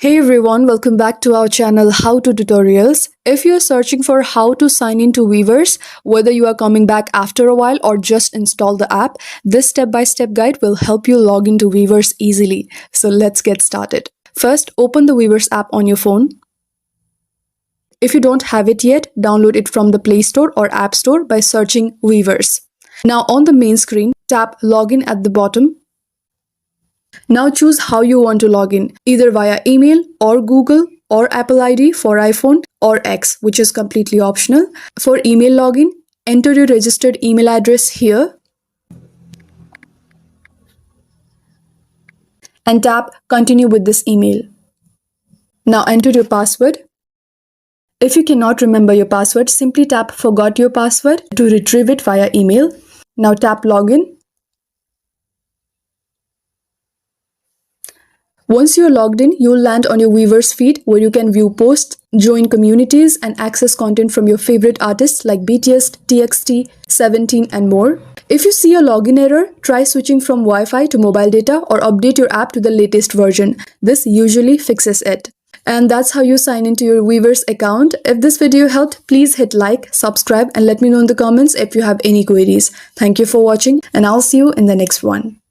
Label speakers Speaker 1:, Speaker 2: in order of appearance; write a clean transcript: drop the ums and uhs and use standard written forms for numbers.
Speaker 1: Hey everyone, welcome back to our channel How to Tutorials. If you're searching for how to sign into Weverse, whether you are coming back after a while or just install the app, this step-by-step guide will help you log into Weverse easily. So let's get started. First, open the Weverse app on your phone. If you don't have it yet, download it from the Play Store or App Store by searching Weverse. Now on the main screen, tap Login at the bottom. Now choose how you want to log in, either via email or Google or Apple ID for iPhone or X, which is completely optional. For email login, enter your registered email address here and tap Continue with this email. Now enter your password. If you cannot remember your password, simply tap Forgot your password to retrieve it via email. Now tap Login. Once you're logged in, you'll land on your Weverse feed where you can view posts, join communities, and access content from your favorite artists like BTS, TXT, 17, and more. If you see a login error, try switching from Wi-Fi to mobile data or update your app to the latest version. This usually fixes it. And that's how you sign into your Weverse account. If this video helped, please hit like, subscribe, and let me know in the comments if you have any queries. Thank you for watching, and I'll see you in the next one.